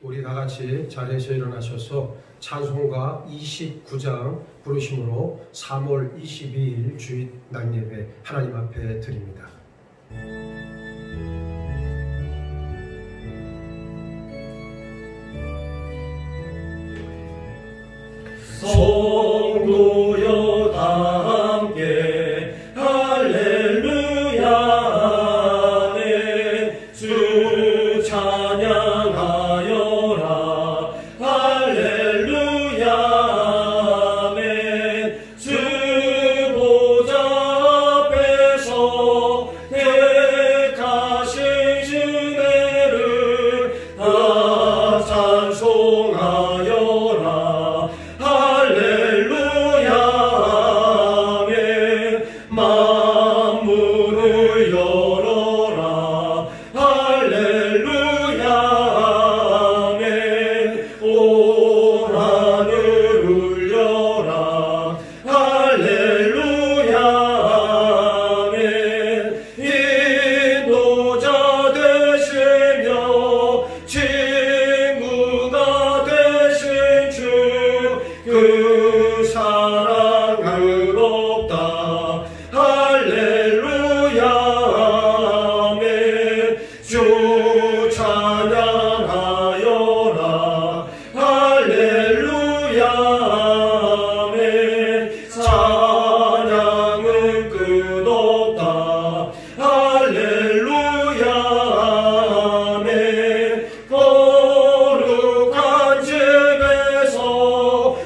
우리 다 같이 자리에서 일어나셔서 찬송가 29장 부르심으로 3월 22일 주일 낮예배 하나님 앞에 드립니다. 성도여 다 함께 할렐루야 아멘. 주 찬양하여라 할렐루야 아멘. 주 보좌 앞에서 택하신 은혜를 다 찬송하여라 할렐루야 아멘. 만물을 열어라 할렐루야 아멘. 온 하늘 울려라 할렐루야 아멘. 인도자 되시며 친구가 되신 주 그 사랑 의롭다 할렐루야 아멘. 주 찬양하여라 할렐루야 아멘. 찬양은 끝없다 할렐루야 아멘. 거룩한 집에서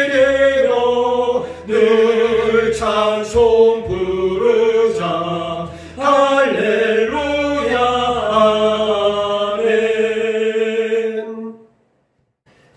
춤추기로 늘 찬송 부르자 할렐루야 아멘.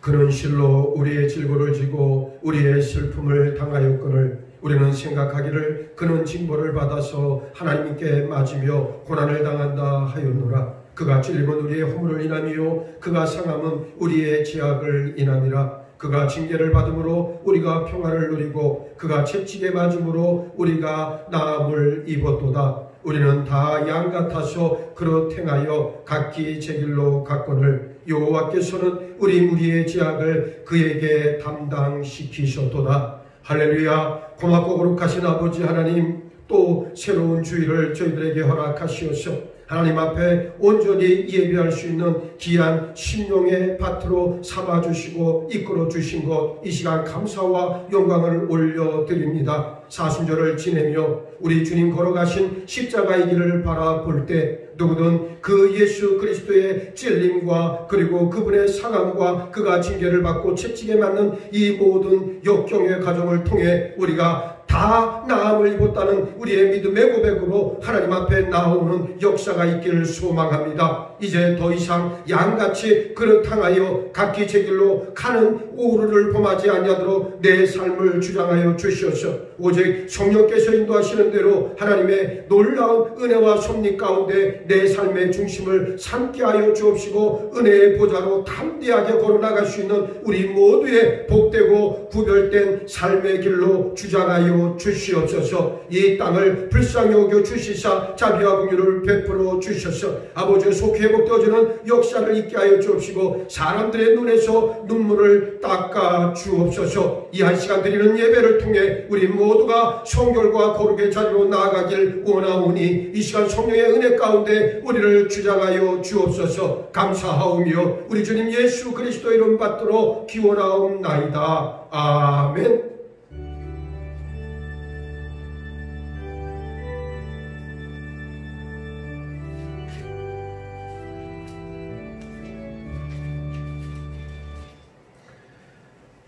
그는 실로 우리의 질고를 지고 우리의 슬픔을 당하였거늘 우리는 생각하기를 그는 징벌을 받아서 하나님께 맞으며 고난을 당한다 하였노라. 그가 찔림은 우리의 허물을 인함이요 그가 상함은 우리의 죄악을 인함이라. 그가 징계를 받음으로 우리가 평화를 누리고 그가 채찍에 맞음으로 우리가 나음을 입었도다. 우리는 다 양 같아서 그릇 행하여 각기 제 길로 갔거늘 여호와께서는 우리 무리의 죄악을 그에게 담당시키셨도다. 할렐루야. 고맙고 거룩하신 아버지 하나님, 또 새로운 주일을 저희들에게 허락하시옵소서. 하나님 앞에 온전히 예배할 수 있는 귀한 심령의 밭으로 삼아주시고 이끌어주신 것, 이 시간 감사와 영광을 올려드립니다. 사순절을 지내며 우리 주님 걸어가신 십자가의 길을 바라볼 때 누구든 그 예수 그리스도의 찔림과 그리고 그분의 상함과 그가 징계를 받고 채찍에 맞는 이 모든 역경의 과정을 통해 우리가 다 나음을 입었다는 우리의 믿음의 고백으로 하나님 앞에 나오는 역사가 있기를 소망합니다. 이제 더 이상 양같이 그릇 향하여 각기 제 길로 가는 오류를 범하지 아니하도록 내 삶을 주장하여 주시옵소서. 오직 성령께서 인도하시는 대로 하나님의 놀라운 은혜와 섭리 가운데 내 삶의 중심을 삼게 하여 주옵시고 은혜의 보좌로 담대하게 걸어나갈 수 있는 우리 모두의 복되고 구별된 삶의 길로 주장하여 주시옵소서. 이 땅을 불쌍히 여겨 주시사 자비와 긍휼을 베풀어 주셔서 아버지의 속히 회복되어지는 역사를 있게 하여 주옵시고 사람들의 눈에서 눈물을 닦아 주옵소서. 이 한 시간 드리는 예배를 통해 우리 모두가 성결과 거룩의 자리로 나아가길 원하오니 이 시간 성령의 은혜 가운데 우리를 주장하여 주옵소서. 감사하오며 우리 주님 예수 그리스도 이름 받들어 기원하옵나이다. 아멘.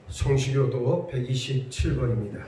성시교도 127번입니다.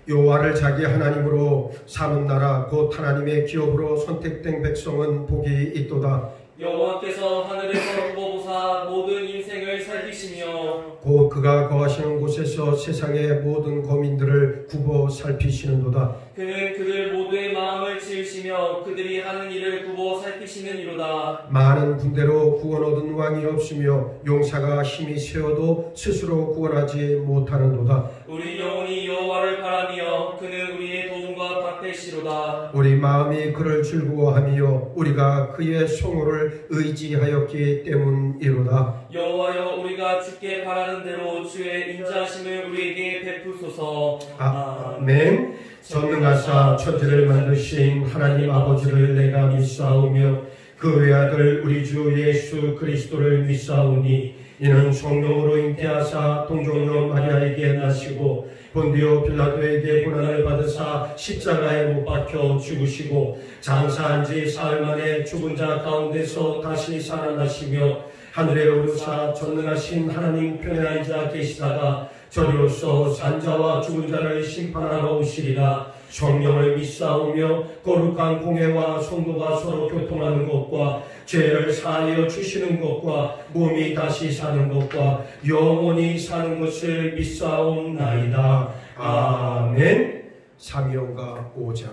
여호와를 자기 하나님으로 삼은 나라 곧 하나님의 기업으로 선택된 백성은 복이 있도다. 여호와께서 하늘에서 구보보사 모든 인생을 살피시며 곧 그가 거하시는 곳에서 세상의 모든 거민들을 굽어 살피시는도다. 그는 그들 모두의 마음을 지으시며 그들이 하는 일을 굽어 살피시는 이로다. 많은 군대로 구원 얻은 왕이 없으며 용사가 힘이 세어도 스스로 구원하지 못하는도다. 우리 영혼이 여호와를 바라며 그는 우리의 도움과 영광과 박대시로다. 우리 마음이 그를 즐거워하며 우리가 그의 성호를 의지하였기 때문이로다. 여호와여, 우리가 주께 바라는 대로 주의 인자하심을 우리에게 베푸소서. 아멘. 전능하사 천지를 만드신 하나님 아버지를 내가 믿사오며 그 외아들 우리 주 예수 그리스도를 믿사오니 이는 성령으로 잉태하사 동정녀 마리아에게 나시고 본디오 빌라도에게 고난을 받으사 십자가에 못 박혀 죽으시고 장사한 지 사흘 만에 죽은 자 가운데서 다시 살아나시며 하늘에 오르사 전능하신 하나님 편에 앉아 계시다가 저리로서 산자와 죽은 자를 심판하러 오시리라. 성령을 믿사오며 거룩한 공회와 성도가 서로 교통하는 것과 죄를 사하여 주시는 것과 몸이 다시 사는 것과 영원히 사는 것을 믿사옵나이다. 아멘. 사무엘하 5장.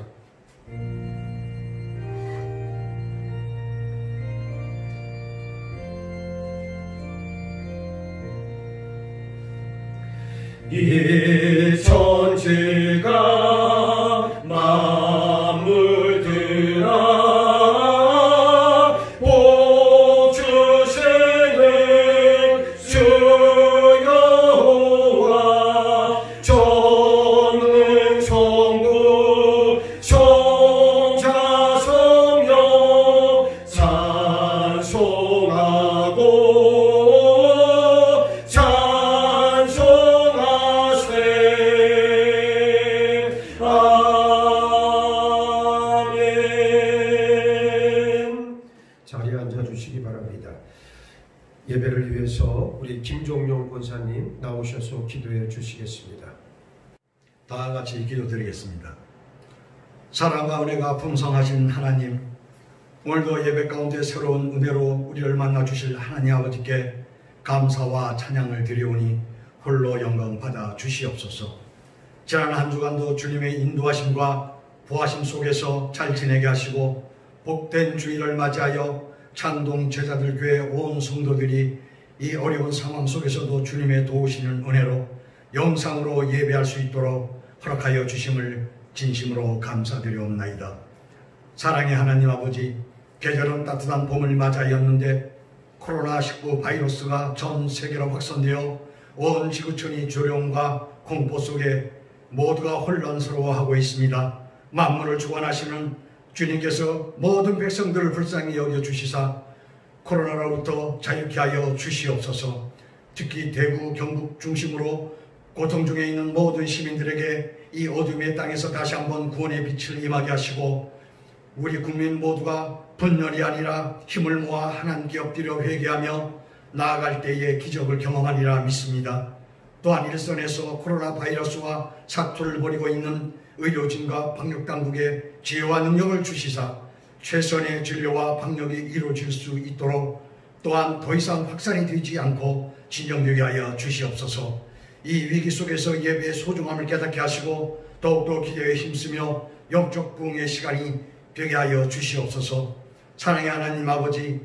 이 천지가 만물들아 복 주시는 주 여호와 전능 성부 성자 성령 찬송하고 예배를 위해서 우리 김종용 권사님 나오셔서 기도해 주시겠습니다. 다 같이 기도드리겠습니다. 사랑과 은혜가 풍성하신 하나님, 오늘도 예배 가운데 새로운 은혜로 우리를 만나 주실 하나님 아버지께 감사와 찬양을 드리오니 홀로 영광 받아 주시옵소서. 지난 한 주간도 주님의 인도하심과 보하심 속에서 잘 지내게 하시고 복된 주일을 맞이하여 창동 제자들교회 온 성도들이 이 어려운 상황 속에서도 주님의 도우시는 은혜로 영상으로 예배할 수 있도록 허락하여 주심을 진심으로 감사드리옵나이다. 사랑의 하나님 아버지, 계절은 따뜻한 봄을 맞이하였는데 코로나19 바이러스가 전 세계로 확산되어 온 지구촌이 조롱과 공포 속에 모두가 혼란스러워하고 있습니다. 만물을 주관하시는 주님께서 모든 백성들을 불쌍히 여겨주시사 코로나로부터 자유케 하여 주시옵소서. 특히 대구, 경북 중심으로 고통 중에 있는 모든 시민들에게 이 어둠의 땅에서 다시 한번 구원의 빛을 임하게 하시고 우리 국민 모두가 분열이 아니라 힘을 모아 하나님께 엎드려 회개하며 나아갈 때에 기적을 경험하리라 믿습니다. 또한 일선에서 코로나 바이러스와 사투를 벌이고 있는 의료진과 방역당국에 지혜와 능력을 주시사 최선의 진료와 방역이 이루어질 수 있도록 또한 더 이상 확산이 되지 않고 진정되게 하여 주시옵소서. 이 위기 속에서 예배의 소중함을 깨닫게 하시고 더욱더 기대에 힘쓰며 영적 부흥의 시간이 되게 하여 주시옵소서. 사랑의 하나님 아버지,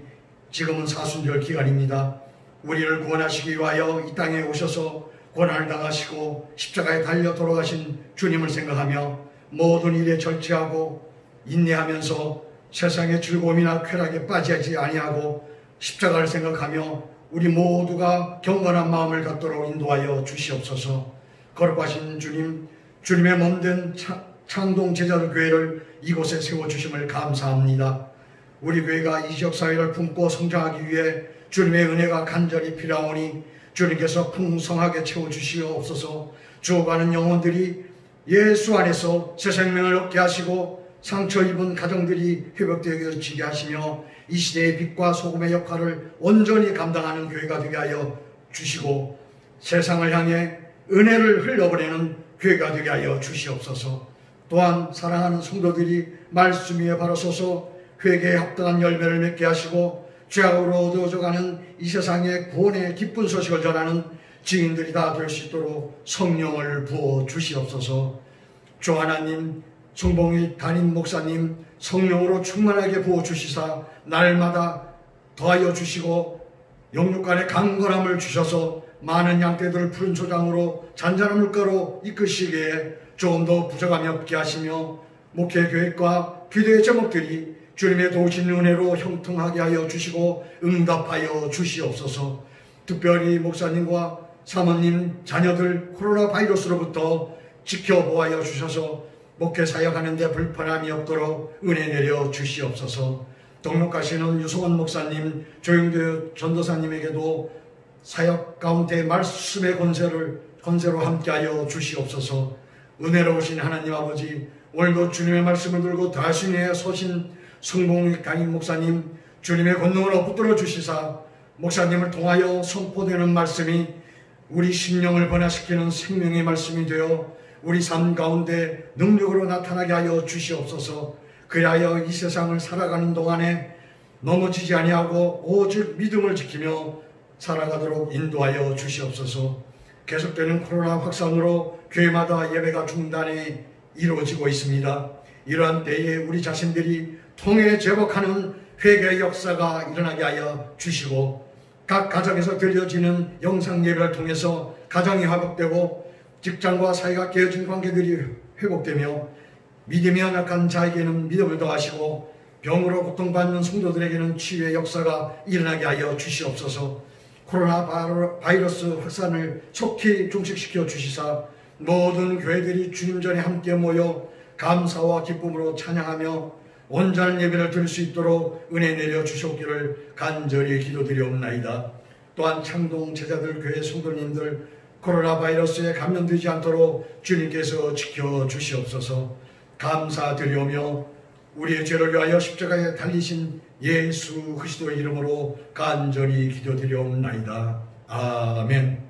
지금은 사순절 기간입니다. 우리를 구원하시기 위하여 이 땅에 오셔서 고난을 당하시고 십자가에 달려 돌아가신 주님을 생각하며 모든 일에 절제하고 인내하면서 세상의 즐거움이나 쾌락에 빠지지 아니하고 십자가를 생각하며 우리 모두가 경건한 마음을 갖도록 인도하여 주시옵소서. 거룩하신 주님, 주님의 몸된 창동 제자들 교회를 이곳에 세워주심을 감사합니다. 우리 교회가 이 지역사회를 품고 성장하기 위해 주님의 은혜가 간절히 필요하오니 주님께서 풍성하게 채워주시옵소서. 죽어가는 영혼들이 예수 안에서 새 생명을 얻게 하시고 상처 입은 가정들이 회복되어지게 하시며 이 시대의 빛과 소금의 역할을 온전히 감당하는 교회가 되게 하여 주시고 세상을 향해 은혜를 흘려보내는 교회가 되게 하여 주시옵소서. 또한 사랑하는 성도들이 말씀 위에 바로 서서 회개에 합당한 열매를 맺게 하시고 죄악으로 어두워져가는 이 세상의 구원의 기쁜 소식을 전하는 증인들이 다 될 수 있도록 성령을 부어 주시옵소서. 주 하나님, 성봉이 담임 목사님 성령으로 충만하게 부어 주시사 날마다 더하여 주시고 영육간의 강건함을 주셔서 많은 양떼들을 푸른 초장으로 잔잔한 물가로 이끄시기에 좀 더 부족함이 없게 하시며 목회 계획과 기도의 제목들이 주님의 도우신 은혜로 형통하게 하여 주시고 응답하여 주시옵소서. 특별히 목사님과 사모님, 자녀들 코로나 바이러스로부터 지켜보아여 주셔서 목회 사역하는 데 불편함이 없도록 은혜 내려 주시옵소서. 동역하시는 유성원 목사님, 조영교 전도사님에게도 사역 가운데 말씀의 권세로 함께하여 주시옵소서. 은혜로우신 하나님 아버지, 오늘도 주님의 말씀을 들고 다신에 서신 성봉익 담임 목사님, 주님의 권능으로 붙들어 주시사 목사님을 통하여 선포되는 말씀이 우리 심령을 변화시키는 생명의 말씀이 되어 우리 삶 가운데 능력으로 나타나게 하여 주시옵소서. 그리하여 이 세상을 살아가는 동안에 넘어지지 아니하고 오직 믿음을 지키며 살아가도록 인도하여 주시옵소서. 계속되는 코로나 확산으로 교회마다 예배가 중단이 이루어지고 있습니다. 이러한 때에 우리 자신들이 통해 제복하는 회개의 역사가 일어나게 하여 주시고, 각 가정에서 드려지는 영상 예배를 통해서 가정이 회복되고 직장과 사이가 깨어진 관계들이 회복되며 믿음이 연약한 자에게는 믿음을 더하시고 병으로 고통받는 성도들에게는 치유의 역사가 일어나게 하여 주시옵소서. 코로나 바이러스 확산을 속히 종식시켜 주시사 모든 교회들이 주님 전에 함께 모여 감사와 기쁨으로 찬양하며 온전한 예배를 드릴 수 있도록 은혜 내려 주시옵기를 간절히 기도드리옵나이다. 또한 창동 제자들 교회 성도님들 코로나 바이러스에 감염되지 않도록 주님께서 지켜주시옵소서. 감사드리오며 우리의 죄를 위하여 십자가에 달리신 예수 그리스도의 이름으로 간절히 기도드리옵나이다. 아멘.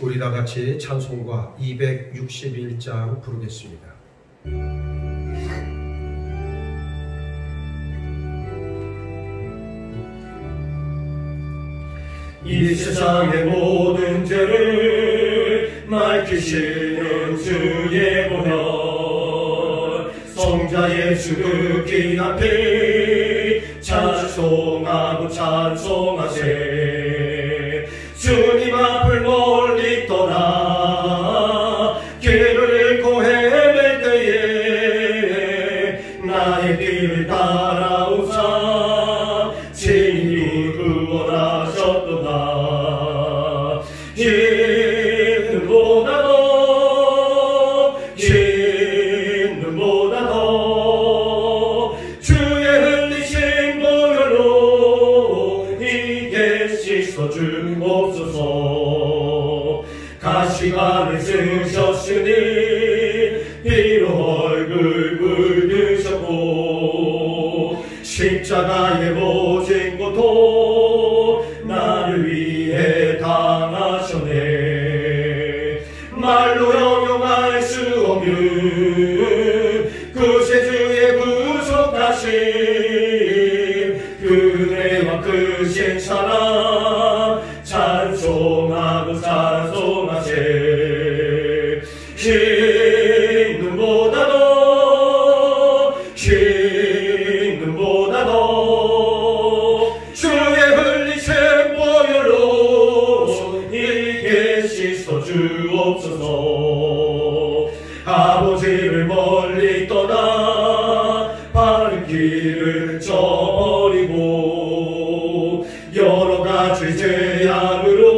우리 다 같이 찬송가 261장 부르겠습니다. 이 세상의 모든 죄를 밝히시는 주의 보혈, 성자 예수 그 귀한 피 찬송하고 찬송하세. 주님 앞을 멀리 떠나 길을 잃고 헤맬 때에 나의 뒤를 따라오사 친히 구원하셨도다. 진눈보다 더 주의 흘리신 보혈로 이게 씻어 주옵소서. 가시관을 쓰셨으니 피로 얼굴 붉으셨고 십자가의 모진 고통 나를 위해 당하셨네. 말로 형용할 수 없는 구세주의 구속하심, 그네와 크신 사랑 찬송하고 찬송하세. 흰 눈보다 더 주의 흘리신 보혈로 이게 씻어 주옵소서. 아버지를 멀리 떠나 바른 길을 저버리고 여러 가지 죄악으로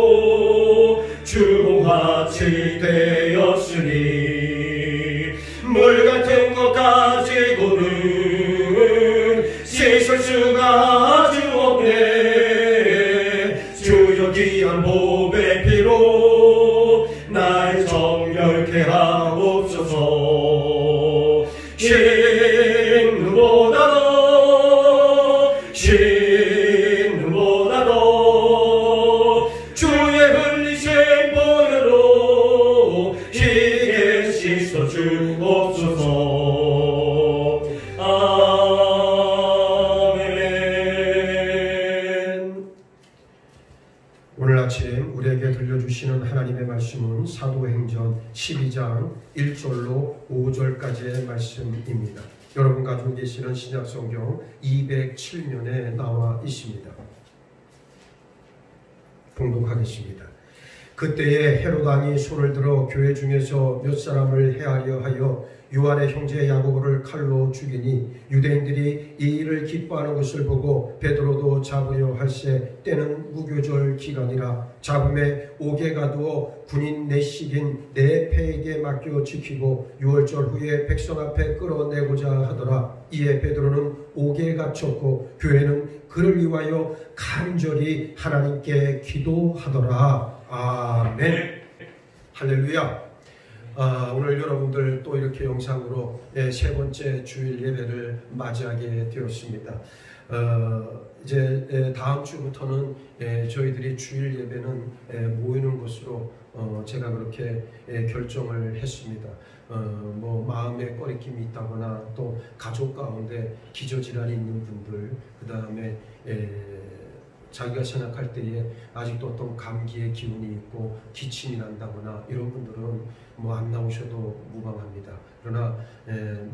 주홍같이 되었으니 물 같은 것 가지고는 씻을 수가 아주 없네. 주여 귀한 보배 피로 날 정결케 하옵소서. 흰 눈보다 더 주의 흘리신 보혈로 이게 씻어 주옵소서. 아멘. 오늘 아침 우리에게 들려주시는 하나님의 말씀은 사도행전 12장 1절로 5절까지의 말씀입니다. 여러분 가지고 계시는 신약성경 207면에 나와 있습니다. 봉독하겠습니다. 그때에 헤롯 왕이 손을 들어 교회 중에서 몇 사람을 해하려 하여 요한의 형제 야고보를 칼로 죽이니 유대인들이 이 일을 기뻐하는 것을 보고 베드로도 잡으려 할세 때는 무교절 기간이라 잡음에 옥에 가두어 군인 내식인 네 패에게 맡겨 지키고 6월절 후에 백성 앞에 끌어내고자 하더라. 이에 베드로는 옥에 갇혔고 교회는 그를 위하여 간절히 하나님께 기도하더라. 아멘. 할렐루야. 오늘 여러분들 또 이렇게 영상으로 세 번째 주일 예배를 맞이하게 되었습니다. 이제 다음 주부터는 저희들이 주일 예배는 모이는 것으로 제가 그렇게 결정을 했습니다. 뭐 마음에 꺼리낌이 있다거나 또 가족 가운데 기저질환이 있는 분들, 그 다음에 자기가 생각할 때에 아직도 어떤 감기의 기운이 있고 기침이 난다거나 이런 분들은 뭐 안 나오셔도 무방합니다. 그러나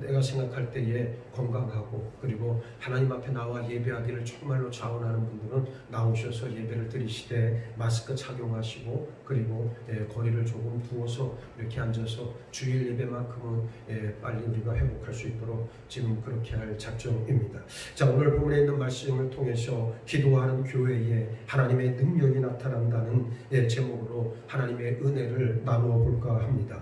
내가 생각할 때에 건강하고 그리고 하나님 앞에 나와 예배하기를 정말로 자원하는 분들은 나오셔서 예배를 드리시되 마스크 착용하시고 그리고 거리를 조금 두어서 이렇게 앉아서 주일 예배만큼은 빨리 우리가 회복할 수 있도록 지금 그렇게 할 작정입니다. 자, 오늘 본문에 있는 말씀을 통해서 기도하는 교회에 하나님의 능력이 나타난다는 제목으로 하나님의 은혜를 나누어 볼까 합니다.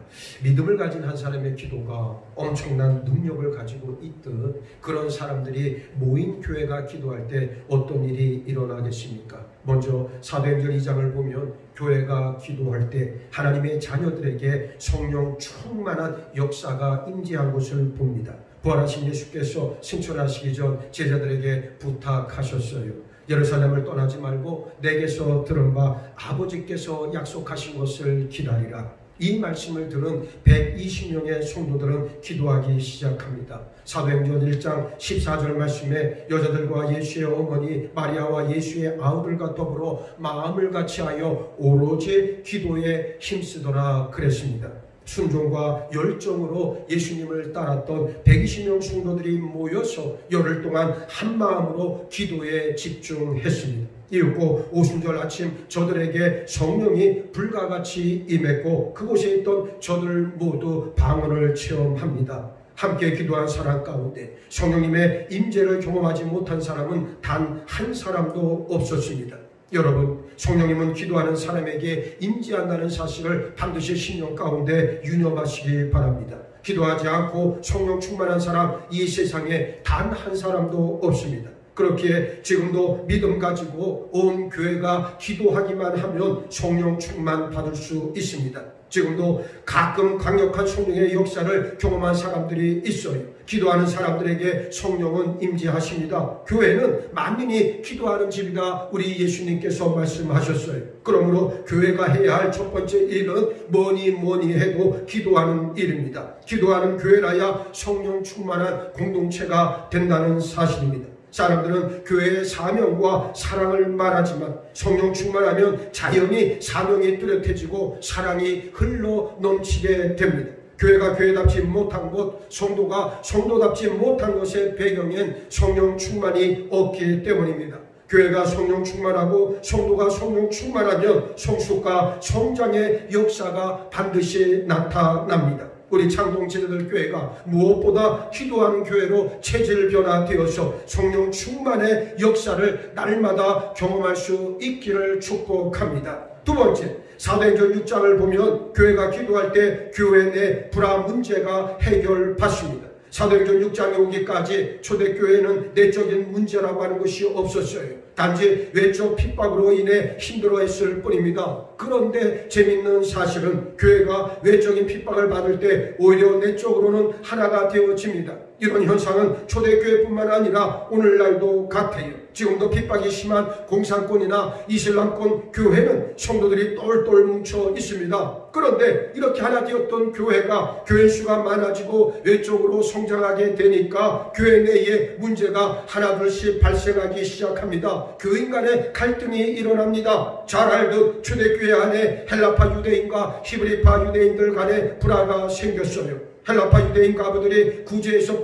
믿음을 가진 한 사람의 기도가 엄청난 능력을 가지고 있듯 그런 사람들이 모인 교회가 기도할 때 어떤 일이 일어나겠습니까? 먼저 사도행전 2장을 보면 교회가 기도할 때 하나님의 자녀들에게 성령 충만한 역사가 임재한 것을 봅니다. 부활하신 예수께서 승천하시기 전 제자들에게 부탁하셨어요. 예루살렘을 떠나지 말고 내게서 들은 바 아버지께서 약속하신 것을 기다리라. 이 말씀을 들은 120명의 성도들은 기도하기 시작합니다. 사도행전 1장 14절 말씀에 여자들과 예수의 어머니 마리아와 예수의 아우들과 더불어 마음을 같이하여 오로지 기도에 힘쓰더라 그랬습니다. 순종과 열정으로 예수님을 따랐던 120명 성도들이 모여서 열흘 동안 한 마음으로 기도에 집중했습니다. 이윽고 오순절 아침 저들에게 성령이 불과 같이 임했고 그곳에 있던 저들 모두 방언을 체험합니다. 함께 기도한 사람 가운데 성령님의 임재를 경험하지 못한 사람은 단 한 사람도 없었습니다. 여러분, 성령님은 기도하는 사람에게 임재한다는 사실을 반드시 신령 가운데 유념하시기 바랍니다. 기도하지 않고 성령 충만한 사람 이 세상에 단 한 사람도 없습니다. 그렇기에 지금도 믿음 가지고 온 교회가 기도하기만 하면 성령 충만 받을 수 있습니다. 지금도 가끔 강력한 성령의 역사를 경험한 사람들이 있어요. 기도하는 사람들에게 성령은 임재하십니다. 교회는 만민이 기도하는 집이다 우리 예수님께서 말씀하셨어요. 그러므로 교회가 해야 할 첫 번째 일은 뭐니 해도 기도하는 일입니다. 기도하는 교회라야 성령 충만한 공동체가 된다는 사실입니다. 사람들은 교회의 사명과 사랑을 말하지만 성령 충만하면 자연히 사명이 뚜렷해지고 사랑이 흘러 넘치게 됩니다. 교회가 교회답지 못한 것, 성도가 성도답지 못한 것의 배경엔 성령 충만이 없기 때문입니다. 교회가 성령 충만하고 성도가 성령 충만하면 성숙과 성장의 역사가 반드시 나타납니다. 우리 창동제자들 교회가 무엇보다 기도하는 교회로 체질 변화되어서 성령 충만의 역사를 날마다 경험할 수 있기를 축복합니다. 두 번째, 사도행전 6장을 보면 교회가 기도할 때 교회 내 불화 문제가 해결받습니다. 사도행전 6장에 오기까지 초대교회는 내적인 문제라고 하는 것이 없었어요. 단지 외적 핍박으로 인해 힘들어했을 뿐입니다. 그런데 재밌는 사실은 교회가 외적인 핍박을 받을 때 오히려 내적으로는 하나가 되어집니다. 이런 현상은 초대교회뿐만 아니라 오늘날도 같아요. 지금도 핍박이 심한 공산권이나 이슬람권 교회는 성도들이 똘똘 뭉쳐 있습니다. 그런데 이렇게 하나 되었던 교회가 교회 수가 많아지고 외적으로 성장하게 되니까 교회 내에 문제가 하나둘씩 발생하기 시작합니다. 교회와 교인 간의 갈등이 일어납니다. 잘 알듯 초대교회 안에 헬라파 유대인과 히브리파 유대인들 간의 불화가 생겼어요. 헬라파 유대인 가부들이 구제에서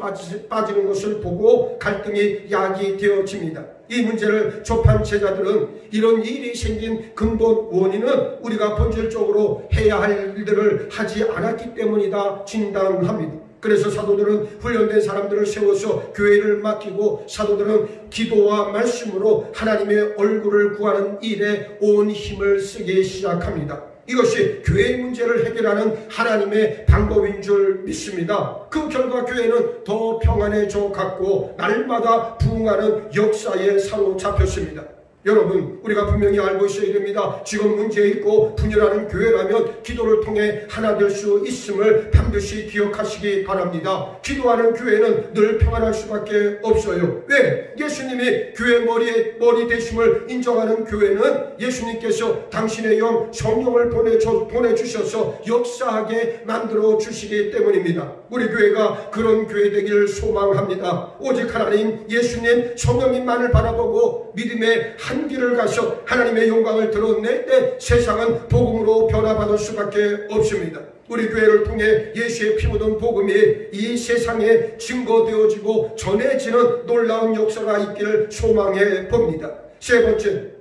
빠지는 것을 보고 갈등이 야기되어집니다. 이 문제를 접한 제자들은 이런 일이 생긴 근본 원인은 우리가 본질적으로 해야 할 일들을 하지 않았기 때문이다 진단합니다. 그래서 사도들은 훈련된 사람들을 세워서 교회를 맡기고 사도들은 기도와 말씀으로 하나님의 얼굴을 구하는 일에 온 힘을 쓰기 시작합니다. 이것이 교회의 문제를 해결하는 하나님의 방법인 줄 믿습니다. 그 결과 교회는 더 평안해져 갔고 날마다 부흥하는 역사에 사로잡혔습니다. 여러분, 우리가 분명히 알고 있어야 됩니다. 지금 문제 있고 분열하는 교회라면 기도를 통해 하나 될 수 있음을 반드시 기억하시기 바랍니다. 기도하는 교회는 늘 평안할 수밖에 없어요. 왜? 예수님이 교회 머리 되심을 인정하는 교회는 예수님께서 당신의 영 성령을 보내주셔서 역사하게 만들어 주시기 때문입니다. 우리 교회가 그런 교회 되기를 소망합니다. 오직 하나님, 예수님, 성령님만을 바라보고 믿음의 한길을 가서 하나님의 영광을 드러낼 때 세상은 복음으로 변화받을 수밖에 없습니다. 우리 교회를 통해 예수의 피 묻은 복음이 이 세상에 증거되어지고 전해지는 놀라운 역사가 있기를 소망해 봅니다. 세 번째,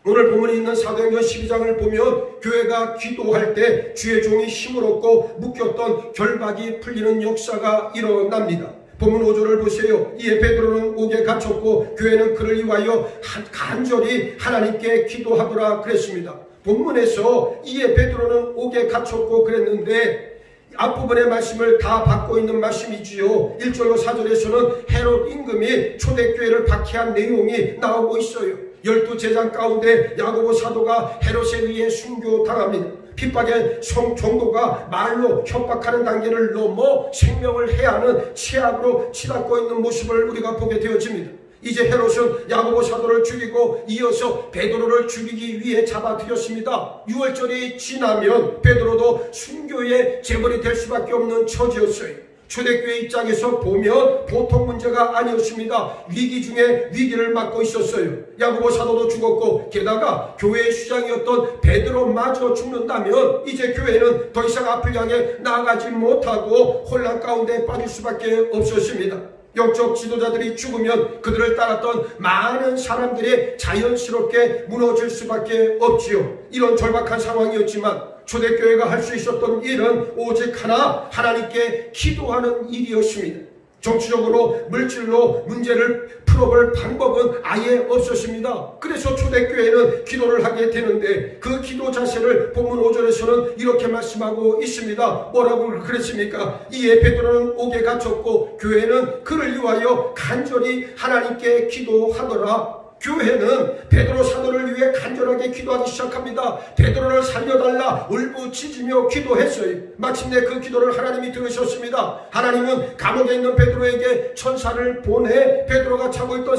오늘 본문에 있는 사도행전 12장을 보면 교회가 기도할 때 주의 종이 힘을 얻고 묶였던 결박이 풀리는 역사가 일어납니다. 본문 5절을 보세요. 이에 베드로는 옥에 갇혔고 교회는 그를 위하여 간절히 하나님께 기도하더라 그랬습니다. 본문에서 이에 베드로는 옥에 갇혔고 그랬는데 앞부분의 말씀을 다 받고 있는 말씀이지요. 1절로 4절에서는 헤롯 임금이 초대교회를 박해한 내용이 나오고 있어요. 12제자 가운데 야고보 사도가 헤롯에 의해 순교당합니다. 핍박의 정도가 말로 협박하는 단계를 넘어 생명을 해하는 치약으로 치닫고 있는 모습을 우리가 보게 되어집니다. 이제 헤롯은 야고보 사도를 죽이고 이어서 베드로를 죽이기 위해 잡아들였습니다. 6월절이 지나면 베드로도 순교의 재벌이 될 수밖에 없는 처지였어요. 초대교회 입장에서 보면 보통 문제가 아니었습니다. 위기 중에 위기를 맞고 있었어요. 야고보 사도도 죽었고 게다가 교회의 수장이었던 베드로마저 죽는다면 이제 교회는 더 이상 앞을 향해 나아가지 못하고 혼란 가운데 빠질 수밖에 없었습니다. 영적 지도자들이 죽으면 그들을 따랐던 많은 사람들이 자연스럽게 무너질 수밖에 없지요. 이런 절박한 상황이었지만 초대교회가 할 수 있었던 일은 오직 하나, 하나님께 기도하는 일이었습니다. 정치적으로 물질로 문제를 풀어볼 방법은 아예 없었습니다. 그래서 초대교회는 기도를 하게 되는데 그 기도 자세를 본문 5절에서는 이렇게 말씀하고 있습니다. 뭐라고 그랬습니까? 이에 베드로는 옥에 갇혔고 교회는 그를 위하여 간절히 하나님께 기도하더라. 교회는 베드로 사도를 위해 간절하게 기도하기 시작합니다. 베드로를 살려달라 울부짖으며 기도했어요. 마침내 그 기도를 하나님이 들으셨습니다. 하나님은 감옥에 있는 베드로에게 천사를 보내 베드로가 차고 있던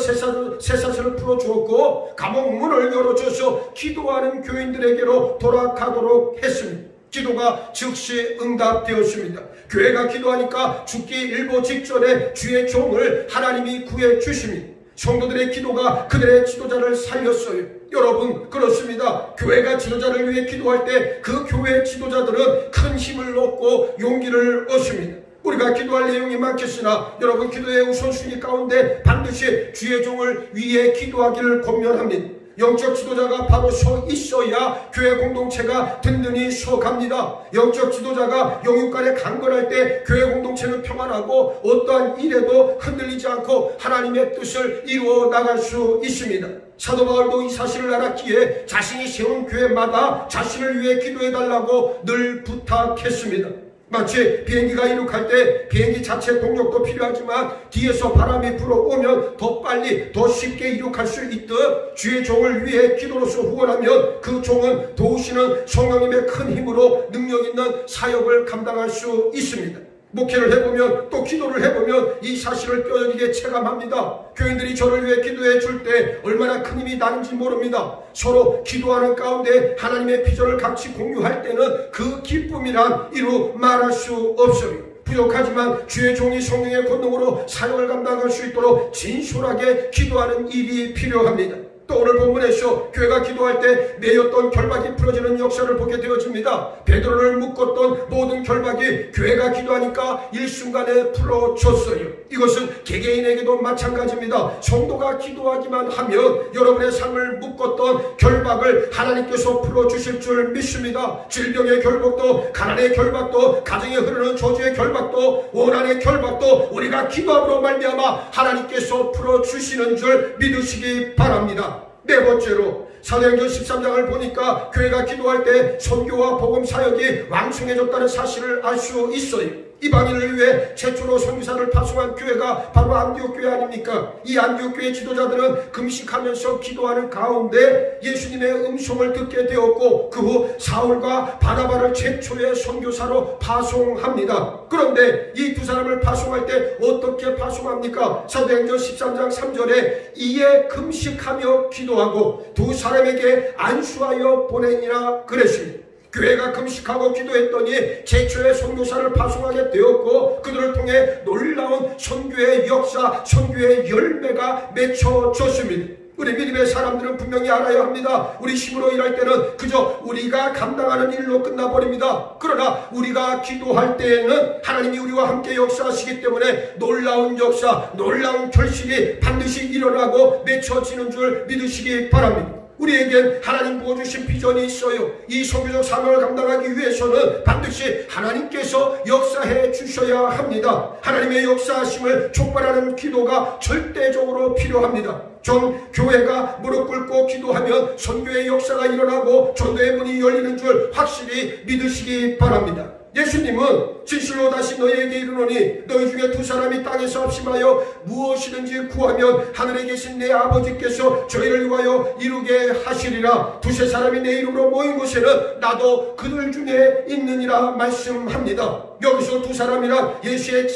쇠사슬을 풀어주었고 감옥 문을 열어줘서 기도하는 교인들에게로 돌아가도록 했습니다. 기도가 즉시 응답되었습니다. 교회가 기도하니까 죽기 일보 직전에 주의 종을 하나님이 구해 주십니다. 성도들의 기도가 그들의 지도자를 살렸어요. 여러분, 그렇습니다. 교회가 지도자를 위해 기도할 때 그 교회 지도자들은 큰 힘을 얻고 용기를 얻습니다. 우리가 기도할 내용이 많겠으나 여러분, 기도의 우선순위 가운데 반드시 주의 종을 위해 기도하기를 권면합니다. 영적 지도자가 바로 서 있어야 교회 공동체가 든든히 서갑니다. 영적 지도자가 영육간에 강건할 때 교회 공동체는 평안하고 어떠한 일에도 흔들리지 않고 하나님의 뜻을 이루어 나갈 수 있습니다. 사도 바울도 이 사실을 알았기에 자신이 세운 교회마다 자신을 위해 기도해달라고 늘 부탁했습니다. 마치 비행기가 이륙할 때 비행기 자체 동력도 필요하지만 뒤에서 바람이 불어오면 더 빨리 더 쉽게 이륙할 수 있듯 주의 종을 위해 기도로서 후원하면 그 종은 도우시는 성령님의 큰 힘으로 능력 있는 사역을 감당할 수 있습니다. 목회를 해보면 또 기도를 해보면 이 사실을 뼈저리게 체감합니다. 교인들이 저를 위해 기도해 줄 때 얼마나 큰 힘이 나는지 모릅니다. 서로 기도하는 가운데 하나님의 비전을 같이 공유할 때는 그 기쁨이란 이루 말할 수 없어요. 부족하지만 주의 종이 성령의 권능으로 사역을 감당할 수 있도록 진솔하게 기도하는 일이 필요합니다. 또 오늘 본문에서 교회가 기도할 때 매였던 결박이 풀어지는 역사를 보게 되어집니다. 베드로를 묶었던 모든 결박이 교회가 기도하니까 일순간에 풀어졌어요. 이것은 개개인에게도 마찬가지입니다. 성도가 기도하기만 하면 여러분의 삶을 묶었던 결박을 하나님께서 풀어주실 줄 믿습니다. 질병의 결박도, 가난의 결박도, 가정에 흐르는 저주의 결박도, 원한의 결박도 우리가 기도함으로 말미암아 하나님께서 풀어주시는 줄 믿으시기 바랍니다. 네 번째로 사도행전 13장을 보니까 교회가 기도할 때 선교와 복음 사역이 왕성해졌다는 사실을 알 수 있어요. 이방인을 위해 최초로 선교사를 파송한 교회가 바로 안디옥 교회 아닙니까? 이 안디옥 교회 지도자들은 금식하면서 기도하는 가운데 예수님의 음성을 듣게 되었고 그 후 사울과 바나바를 최초의 선교사로 파송합니다. 그런데 이 두 사람을 파송할 때 어떻게 파송합니까? 사도행전 13장 3절에 이에 금식하며 기도하고 두 사람에게 안수하여 보내니라 그랬습니다. 교회가 금식하고 기도했더니 최초의 선교사를 파송하게 되었고 그들을 통해 놀라운 선교의 역사, 선교의 열매가 맺혀졌습니다. 우리 믿음의 사람들은 분명히 알아야 합니다. 우리 힘으로 일할 때는 그저 우리가 감당하는 일로 끝나버립니다. 그러나 우리가 기도할 때에는 하나님이 우리와 함께 역사하시기 때문에 놀라운 역사, 놀라운 결실이 반드시 일어나고 맺혀지는 줄 믿으시기 바랍니다. 우리에겐 하나님 부어주신 비전이 있어요. 이 선교적 사명을 감당하기 위해서는 반드시 하나님께서 역사해 주셔야 합니다. 하나님의 역사하심을 촉발하는 기도가 절대적으로 필요합니다. 전 교회가 무릎 꿇고 기도하면 선교의 역사가 일어나고 전도의 문이 열리는 줄 확실히 믿으시기 바랍니다. 예수님은 진실로 다시 너희에게 이르노니 너희 중에 두 사람이 땅에서 합심하여 무엇이든지 구하면 하늘에 계신 내 아버지께서 저희를 위하여 이루게 하시리라. 두세 사람이 내 이름으로 모인 곳에는 나도 그들 중에 있느니라 말씀합니다. 여기서 두 사람이란 예수의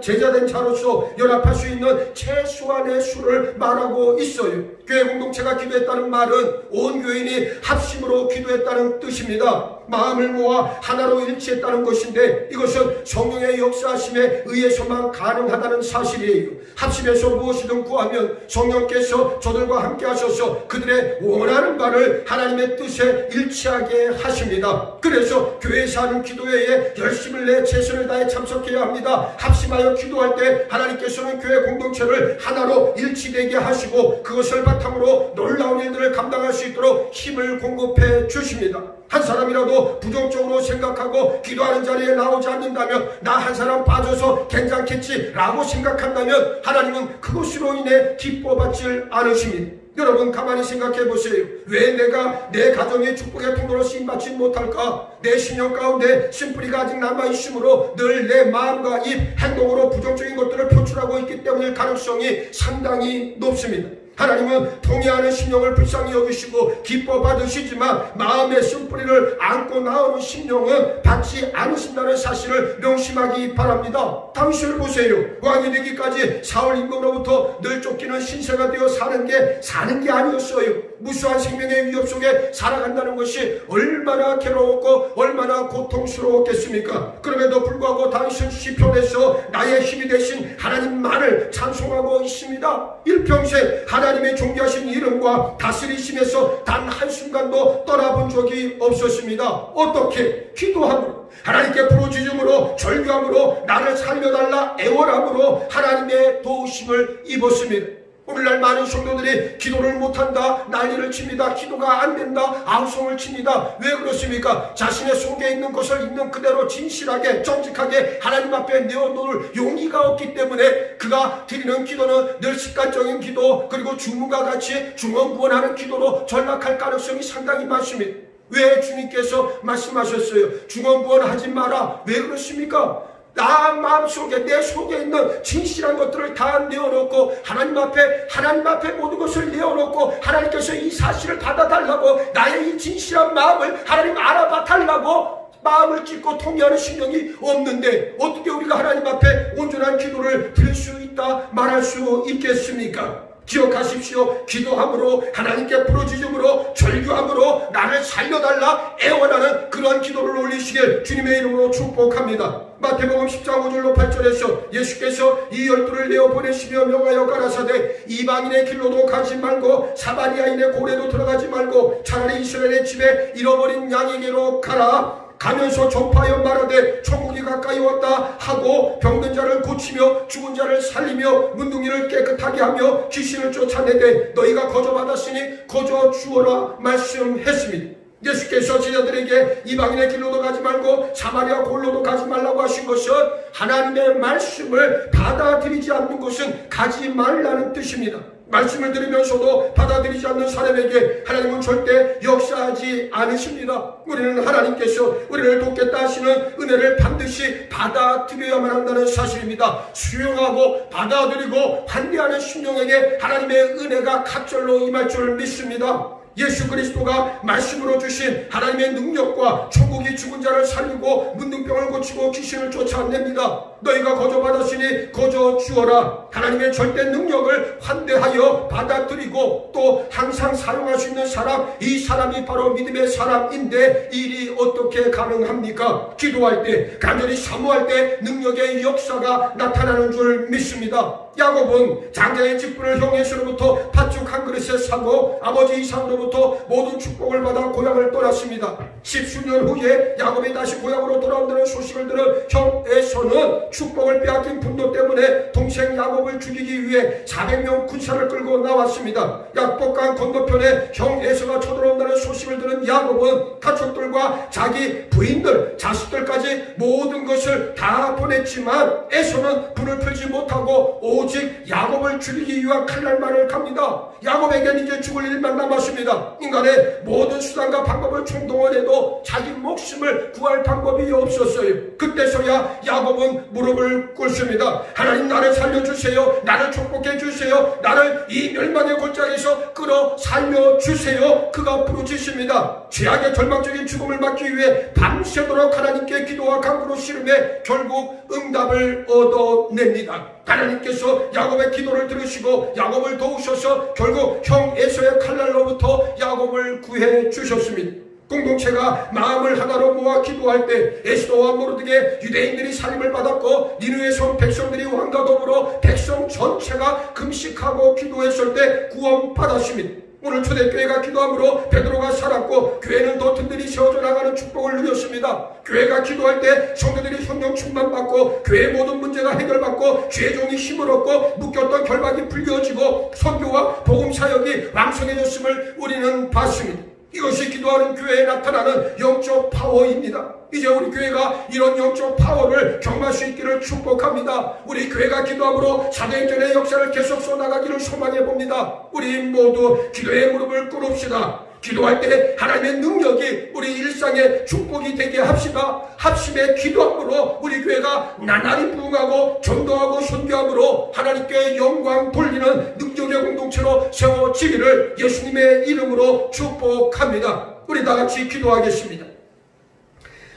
제자된 자로서 연합할 수 있는 최소한의 수를 말하고 있어요. 교회 공동체가 기도했다는 말은 온 교인이 합심으로 기도했다는 뜻입니다. 마음을 모아 하나로 일치했다는 것인데 이것은 성령의 역사하심에 의해서만 가능하다는 사실이에요. 합심해서 무엇이든 구하면 성령께서 저들과 함께 하셔서 그들의 원하는 바를 하나님의 뜻에 일치하게 하십니다. 그래서 교회에서 하는 기도회에 열심을 내 최선을 다해 참석해야 합니다. 합심하여 기도할 때 하나님께서는 교회 공동체를 하나로 일치되게 하시고 그것을 바탕으로 놀라운 일들을 감당할 수 있도록 힘을 공급해 주십니다. 한 사람이라도 부정적으로 생각하고 기도하는 자리에 나오지 않는다면 나 한 사람 빠져서 괜찮겠지라고 생각한다면 하나님은 그것으로 인해 기뻐받질 않으십니다. 여러분 가만히 생각해 보세요. 왜 내가 내 가정의 축복의 통로로 쓰임받지 못할까? 내 신령 가운데 심뿌리가 아직 남아있으므로 늘 내 마음과 입, 행동으로 부정적인 것들을 표출하고 있기 때문일 가능성이 상당히 높습니다. 하나님은 통해하는 심령을 불쌍히 여기시고 기뻐 받으시지만 마음의 쓴뿌리를 안고 나오는 심령은 받지 않으신다는 사실을 명심하기 바랍니다. 다윗을 보세요. 왕이 되기까지 사울 임금으로부터 늘 쫓기는 신세가 되어 사는 게 아니었어요. 무수한 생명의 위협 속에 살아간다는 것이 얼마나 괴로웠고 얼마나 고통스러웠겠습니까? 그럼에도 불구하고 다윗은 시편에서 나의 힘이 되신 하나님만을 찬송하고 있습니다. 일평생 하나님의 존귀하신 이름과 다스리심에서 단 한순간도 떠나본 적이 없었습니다. 어떻게? 기도함으로, 하나님께 부르짖음으로, 절규함으로, 나를 살려달라 애원함으로 하나님의 도우심을 입었습니다. 오늘날 많은 성도들이 기도를 못한다, 난리를 칩니다. 기도가 안 된다, 아우성을 칩니다. 왜 그렇습니까? 자신의 속에 있는 것을 있는 그대로 진실하게 정직하게 하나님 앞에 내어놓을 용기가 없기 때문에 그가 드리는 기도는 늘 습관적인 기도, 그리고 주문과 같이 중언부언하는 기도로 전락할 가능성이 상당히 많습니다. 왜 주님께서 말씀하셨어요? 중언부언하지 마라. 왜 그렇습니까? 나 마음속에 내 속에 있는 진실한 것들을 다 내어놓고 하나님 앞에 모든 것을 내어놓고 하나님께서 이 사실을 닫아달라고, 나의 이 진실한 마음을 하나님 알아봐 달라고 마음을 찢고 통회하는 신령이 없는데 어떻게 우리가 하나님 앞에 온전한 기도를 드릴 수 있다 말할 수 있겠습니까? 기억하십시오. 기도함으로, 하나님께 부르짖음으로, 절규함으로 나를 살려달라 애원하는 그러한 기도를 올리시길 주님의 이름으로 축복합니다. 마태복음 10장 5절로 8절에서 예수께서 이 12를 내어 보내시며 명하여 가라사대 이방인의 길로도 가지 말고 사마리아인의 고래도 들어가지 말고 차라리 이스라엘의 집에 잃어버린 양에게로 가라. 가면서 전파하여 말하되 천국이 가까이 왔다 하고 병든 자를 고치며 죽은 자를 살리며 문둥이를 깨끗하게 하며 귀신을 쫓아내되 너희가 거저 받았으니 거저 주어라 말씀했습니다. 예수께서 제자들에게 이방인의 길로도 가지 말고 사마리아 골로도 가지 말라고 하신 것은 하나님의 말씀을 받아들이지 않는 것은 가지 말라는 뜻입니다. 말씀을 들으면서도 받아들이지 않는 사람에게 하나님은 절대 역사하지 않으십니다. 우리는 하나님께서 우리를 돕겠다 하시는 은혜를 반드시 받아들여야만 한다는 사실입니다. 수용하고 받아들이고 환대하는 심령에게 하나님의 은혜가 갑절로 임할 줄 믿습니다. 예수 그리스도가 말씀으로 주신 하나님의 능력과 천국이 죽은 자를 살리고 문둥병을 고치고 귀신을 쫓아냅니다. 너희가 거저 받았으니 거저 주어라. 하나님의 절대 능력을 환대하여 받아들이고 또 항상 사용할 수 있는 사람, 이 사람이 바로 믿음의 사람인데 이 일이 어떻게 가능합니까? 기도할 때, 간절히 사모할 때 능력의 역사가 나타나는 줄 믿습니다. 야곱은 장자의 직분을 형 에서로부터 팥죽 한 그릇에 사고 아버지 이삭으로부터 모든 축복을 받아 고향을 떠났습니다. 10수년 후에 야곱이 다시 고향으로 돌아온다는 소식을 들은 형 에서는 축복을 빼앗긴 분노 때문에 동생 야곱을 죽이기 위해 400명 군사를 끌고 나왔습니다. 약복강 건너편에 형 에서가 쳐들어온다는 소식을 들은 야곱은 가축들과 자기 부인들, 자식들까지 모든 것을 다 보냈지만 에서는 불을 풀지 못하고 오직 야곱을 죽이기 위한 칼날만을 갑니다. 야곱에게는 이제 죽을 일만 남았습니다. 인간의 모든 수단과 방법을 총동원해도 자기 목숨을 구할 방법이 없었어요. 그때서야 야곱은 무릎을 꿇습니다. 하나님, 나를 살려주세요. 나를 축복해 주세요. 나를 이 멸망의 골짜기에서 끌어 살려주세요. 그가 부르짖습니다. 죄악의 절망적인 죽음을 막기 위해 밤새도록 하나님께 기도와 간구로 씨름해 결국 응답을 얻어냅니다. 하나님께서 야곱의 기도를 들으시고 야곱을 도우셔서 결국 형 에서의 칼날로부터 야곱을 구해 주셨습니다. 공동체가 마음을 하나로 모아 기도할 때 에스더와 모르드게 유대인들이 살림을 받았고 니느웨 성 백성들이 왕과 더불어 백성 전체가 금식하고 기도했을 때 구원받았습니다. 오늘 초대교회가 기도함으로 베드로가 살았고 교회는 더 든든히 세워져 나가는 축복을 누렸습니다. 교회가 기도할 때 성도들이 성령 충만받고 교회의 모든 문제가 해결받고 죄종이 힘을 얻고 묶였던 결박이 풀려지고 선교와 복음사역이 왕성해졌음을 우리는 봤습니다. 이것이 기도하는 교회에 나타나는 영적 파워입니다. 이제 우리 교회가 이런 영적 파워를 경험할 수 있기를 축복합니다. 우리 교회가 기도함으로 사도행전의 역사를 계속 쏘나가기를 소망해 봅니다. 우리 모두 기도의 무릎을 꿇읍시다. 기도할 때 하나님의 능력이 우리 일상의 축복이 되게 합시다. 합심의 기도함으로 우리 교회가 나날이 부흥하고 전도하고 선교함으로 하나님께 영광 돌리는 능력의 공동체로 세워지기를 예수님의 이름으로 축복합니다. 우리 다같이 기도하겠습니다.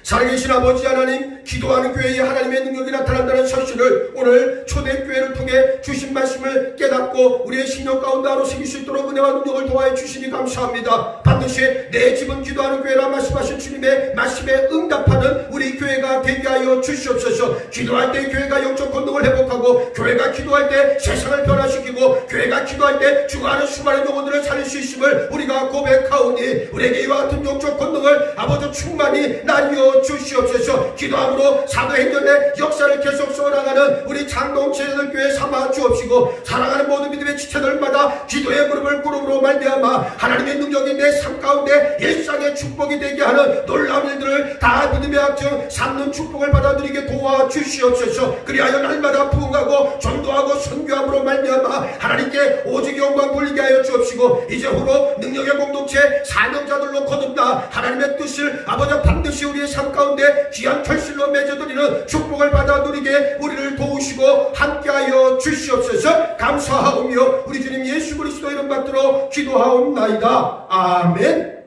살아계신 아버지 하나님, 기도하는 교회에 하나님의 능력이 나타난다는 사실을 오늘 초대교회를 통해 주신 말씀을 깨닫고 우리의 신령 가운데 하루 새길 수 있도록 은혜와 능력을 도와해 주시니 감사합니다. 반드시 내 집은 기도하는 교회라 말씀하신 주님의 말씀에 응답하는 우리 교회가 되게 하여 주시옵소서. 기도할 때 교회가 영적 권능을 회복하고 교회가 기도할 때 세상을 변화시키고 교회가 기도할 때 죽어가는 수많은 영혼들을 살릴 수 있음을 우리가 고백하오니 우리에게 이와 같은 영적 권능을 아버지 충만히 나뉘어 주시옵소서. 기도함으로 사도행전의 역사를 계속 써나가는 우리 장동체들 교회 삼아 주옵시고 사랑하는 모든 믿음의 지체들마다 기도의 무릎을 꿇음으로 말미암아 하나님의 능력이 내 삶 가운데 일상의 축복이 되게 하는 놀라운 일들을 다 믿음의 확증 삼는 축복을 받아들이게 도와주시옵소서. 그리하여 날마다 부흥하고 전도하고 선교함으로 말미암아 하나님께 오직 영광 돌리게 하여 주옵시고 이제후로 능력의 공동체 사명자들로 거듭나 하나님의 뜻을 아버지 반드시 우리의 삶 가운데 귀한 결실로 맺어드리는 축복을 받아 누리게 우리를 도우시고 함께하여 주시옵소서. 감사하오며 우리 주님 예수 그리스도 이름 받들어 기도하옵나이다. 아멘.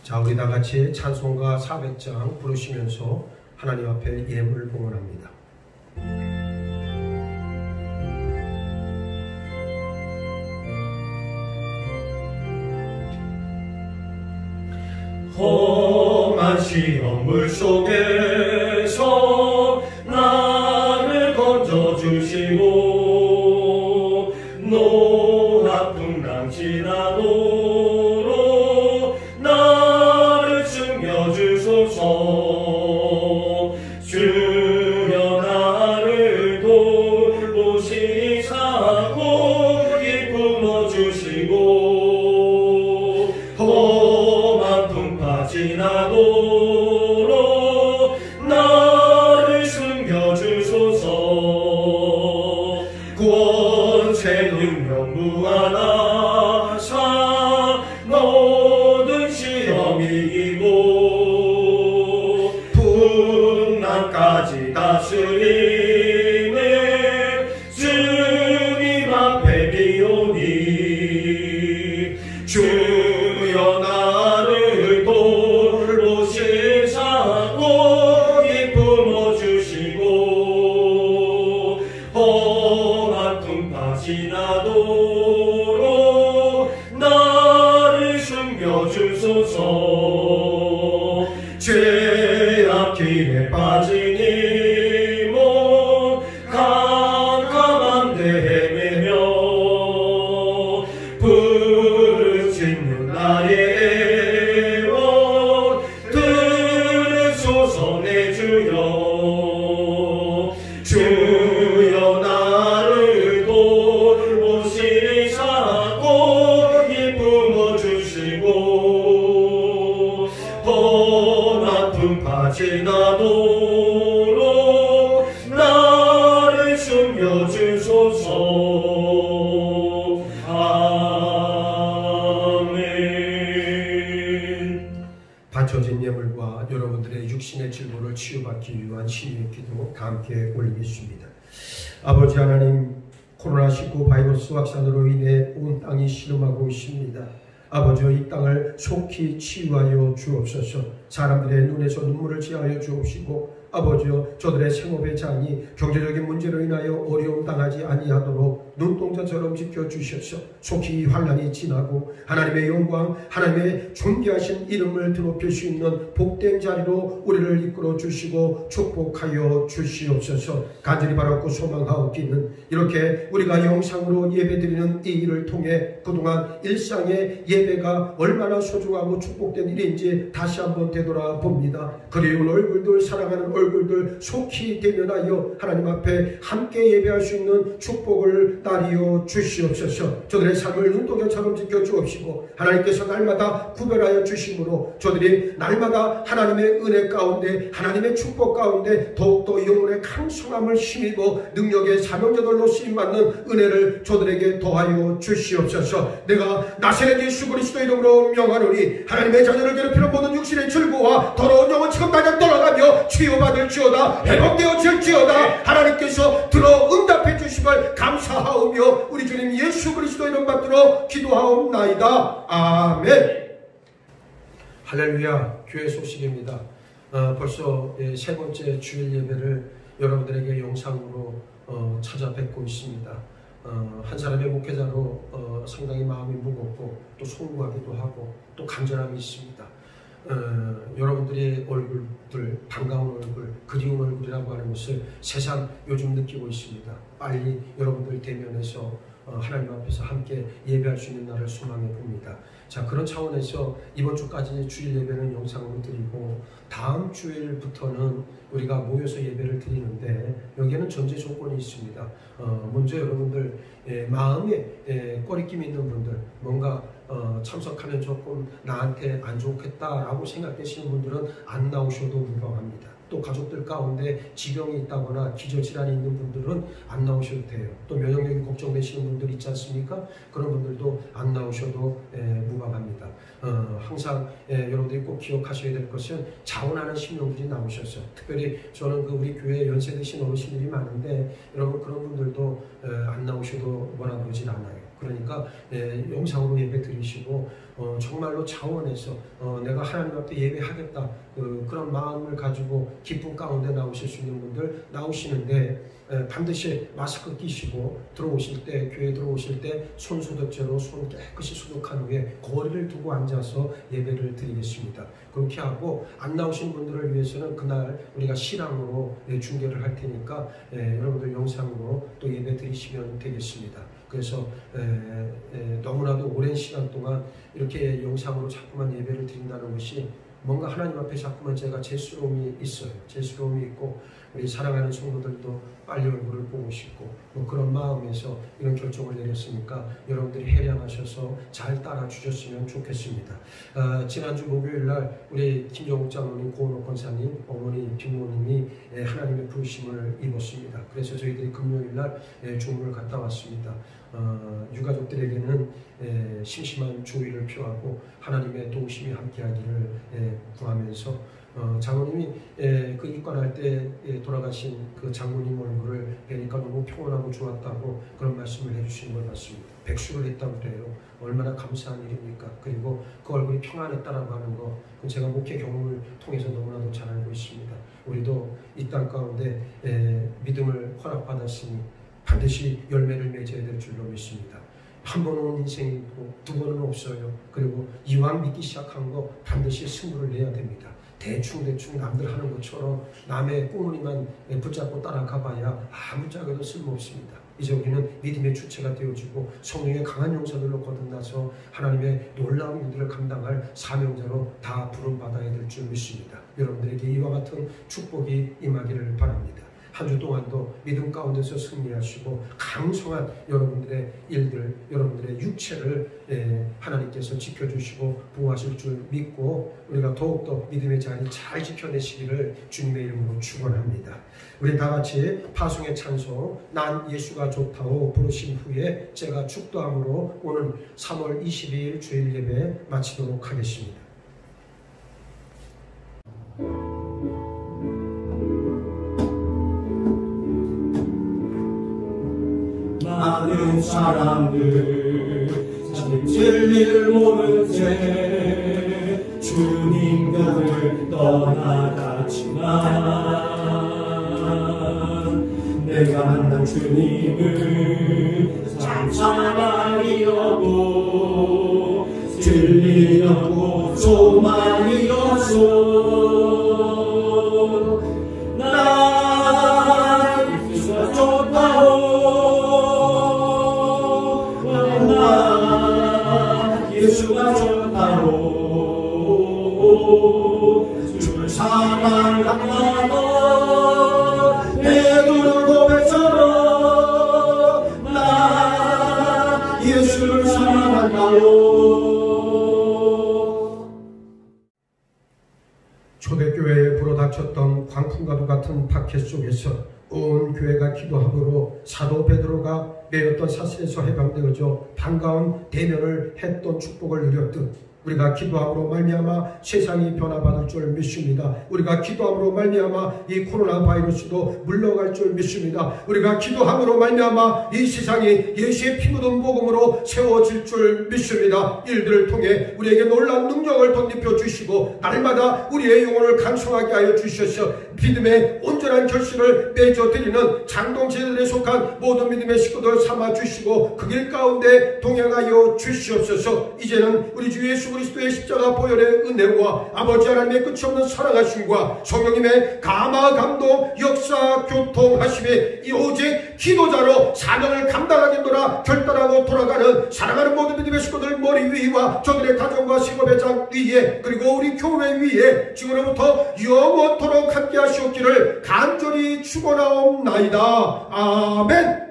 자, 우리 다같이 찬송가 400장 부르시면서 하나님 앞에 예물을 봉헌합니다. 시험 물속에서 나를 건져주시고 노아 풍랑 지나도록 나를 숨겨주소서. 주여 나를 돌보시사 고기 품어주시고 험한 풍파 지나도록 나를 숨겨주소서. 권세 능력 무한하사 모든 시험 이기고 풍랑까지 다스리는 주님 앞에 비오니 주여 나를 돌보시사 고기 품어주시고 험한 풍파 지나도록 나를 숨겨주소서. 죄악 길에 빠진 이몸 캄캄한 데 헤매며 부르짖는 나의 애원 들으소서 내 주여. 주여 나를 돌보시사 고기 품어주시고 험한 풍파 지나도록 나를 숨겨주소서. 아멘. 바쳐진 예물과 여러분들의 육신의 질고를 치유받기 위한 신의 기도 다 함께 올리겠습니다. 아버지 하나님, 코로나19 바이러스 확산으로 인해 온 땅이 신음하고 있습니다. 아버지여, 이 땅을 속히 치유하여 주옵소서. 사람들의 눈에서 눈물을 제하여 주옵시고 아버지여, 저들의 생업의 장이 경제적인 문제로 인하여 어려움 당하지 아니하도록 눈동자처럼 지켜주셔서 속히 이 환난이 지나고 하나님의 영광, 하나님의 존귀하신 이름을 드높일 수 있는 복된 자리로 우리를 이끌어 주시고 축복하여 주시옵소서. 간절히 바라고 소망하옵기는 이렇게 우리가 영상으로 예배드리는 이 일을 통해 그동안 일상의 예배가 얼마나 소중하고 축복된 일인지 다시 한번 되돌아봅니다. 그리운 얼굴들, 사랑하는 얼굴들 속히 대면하여 하나님 앞에 함께 예배할 수 있는 축복을 나리어 주시옵소서. 저들의 삶을 눈동자처럼 지켜주옵시고 하나님께서 날마다 구별하여 주심으로 저들이 날마다 하나님의 은혜 가운데, 하나님의 축복 가운데 더욱더 영혼의 강성함을 힘입어 능력의 사명자들로 쓰임받는 은혜를 저들에게 더하여 주시옵소서. 내가 나사렛 예수 그리스도 이름으로 명하노니 하나님의 자녀를 괴롭히는 모든 육신의 질고와 더러운 영혼 지금 당장 떠나가며 치유받을지어다, 회복되어질지어다. 하나님께서 들어 응답해 주심을 감사하오며 우리 주님 예수 그리스도 이름 받들어 기도하옵나이다. 아멘. 할렐루야. 교회 소식입니다. 벌써 세 번째 주일 예배를 여러분들에게 영상으로 찾아뵙고 있습니다. 한 사람의 목회자로 상당히 마음이 무겁고 또 송구하기도 하고 또 간절함이 있습니다. 여러분들의 얼굴들, 반가운 얼굴, 그리운 얼굴이라고 하는 것을 세상 요즘 느끼고 있습니다. 빨리 여러분들 대면해서 하나님 앞에서 함께 예배할 수 있는 날을 소망해 봅니다. 자, 그런 차원에서 이번 주까지 주일 예배는 영상으로 드리고 다음 주일부터는 우리가 모여서 예배를 드리는데 여기에는 전제 조건이 있습니다. 먼저 여러분들 마음에 꺼리낌이 있는 분들, 뭔가 참석하면 조금 나한테 안 좋겠다라고 생각되시는 분들은 안 나오셔도 무방합니다. 또 가족들 가운데 지병이 있다거나 기저질환이 있는 분들은 안 나오셔도 돼요. 또 면역력이 걱정되시는 분들 있지 않습니까? 그런 분들도 안 나오셔도 무방합니다. 항상 여러분들이 꼭 기억하셔야 될 것은 자원하는 신령들이 나오셔서, 특별히 저는 우리 교회 연세 드신 어르신들이 많은데 여러분 그런 분들도 안 나오셔도 뭐라 그러진 않아요. 그러니까 영상으로 예배 드리시고 정말로 자원해서 내가 하나님 앞에 예배하겠다 그런 마음을 가지고 기쁨 가운데 나오실 수 있는 분들 나오시는데 반드시 마스크 끼시고 들어오실 때 교회 들어오실 때 손 소독제로 손 깨끗이 소독한 후에 거리를 두고 앉아서 예배를 드리겠습니다. 그렇게 하고 안 나오신 분들을 위해서는 그날 우리가 실황으로 중계를 할 테니까 여러분들 영상으로 또 예배 드리시면 되겠습니다. 그래서 너무나도 오랜 시간 동안 이렇게 영상으로 자꾸만 예배를 드린다는 것이 뭔가 하나님 앞에 자꾸만 제가 죄스러움이 있어요. 죄스러움이 있고 우리 사랑하는 성도들도 빨리 얼굴을 보고 싶고 그런 마음에서 이런 결정을 내렸으니까 여러분들이 해량하셔서 잘 따라 주셨으면 좋겠습니다. 지난주 목요일날 우리 김정욱 장로님, 고은옥 권사님, 어머니 김모님이 하나님의 부르심을 입었습니다. 그래서 저희들이 금요일날 중문을 갔다 왔습니다. 유가족들에게는 심심한 주의를 표하고 하나님의 도우심이 함께하기를 구하면서 장모님이 그 입관할 때 돌아가신 그 장모님 얼굴을 뵈니까 너무 평온하고 좋았다고 그런 말씀을 해주시는 걸 봤습니다. 백수를 했다고 그래요. 얼마나 감사한 일입니까? 그리고 그 얼굴이 평안했다라고 하는 거 그건 제가 목회 경험을 통해서 너무나도 잘 알고 있습니다. 우리도 이 땅 가운데 믿음을 허락받았으니 반드시 열매를 맺어야 될 줄로 믿습니다. 한 번 온 인생이 있고 두 번은 없어요. 그리고 이왕 믿기 시작한 거 반드시 승부를 내야 됩니다. 대충 남들 하는 것처럼 남의 꾸무니만 붙잡고 따라가봐야 아무짝에도 쓸모없습니다. 이제 우리는 믿음의 주체가 되어지고 성령의 강한 용사들로 거듭나서 하나님의 놀라운 일들을 감당할 사명자로 다 부름받아야 될 줄 믿습니다. 여러분들에게 이와 같은 축복이 임하기를 바랍니다. 한 주 동안도 믿음 가운데서 승리하시고 강성한 여러분들의 일들, 여러분들의 육체를 하나님께서 지켜주시고 보호하실 줄 믿고 우리가 더욱더 믿음의 자리 잘 지켜내시기를 주님의 이름으로 축원합니다. 우리 다 같이 파송의 찬송 난 예수가 좋다고 부르신 후에 제가 축도함으로 오늘 3월 22일 주일 예배 마치도록 하겠습니다. 많은 사람들 자기 진리를 모른 채 주님 곁을 떠나갔지만 내가 만난 주님을 찬찬하리여고 진리였고 소망이었소 난 예수가 좋다오 예수가 좋다고 주를 사랑한다 베드로 고백처럼 나 예수를 사랑한다요. 초대교회에 불어닥쳤던 광풍과도 같은 박해 속에서 온 교회가 기도함으로 사도 베드로가 매였던 사슬에서 해방되어져 반가운 대면을 했던 축복을 누렸듯 우리가 기도함으로 말미암아 세상이 변화받을 줄 믿습니다. 우리가 기도함으로 말미암아 이 코로나 바이러스도 물러갈 줄 믿습니다. 우리가 기도함으로 말미암아 이 세상이 예수의 피 묻은 복음으로 세워질 줄 믿습니다. 일들을 통해 우리에게 놀라운 능력을 덧입혀 주시고 날마다 우리의 영혼을 강성하게 하여 주셔서 믿음의 온전한 결실을 맺어드리는 장동체들에 속한 모든 믿음의 식구들 삼아주시고 그 길 가운데 동행하여 주시옵소서. 이제는 우리 주 예수 그리스도의 십자가 보혈의 은혜와 아버지 하나님의 끝이 없는 사랑하심과 성령님의 감화 감동 역사 교통하심에 이 오직 기도자로 사명을 감당하겠노라 결단하고 돌아가는 사랑하는 모든 믿음의 식구들 머리 위와 저들의 가정과 식업의 장 위에 그리고 우리 교회 위에 지금으로부터 영원토록 함께 하시옵기를 간절히 축원하옵나이다. 아멘.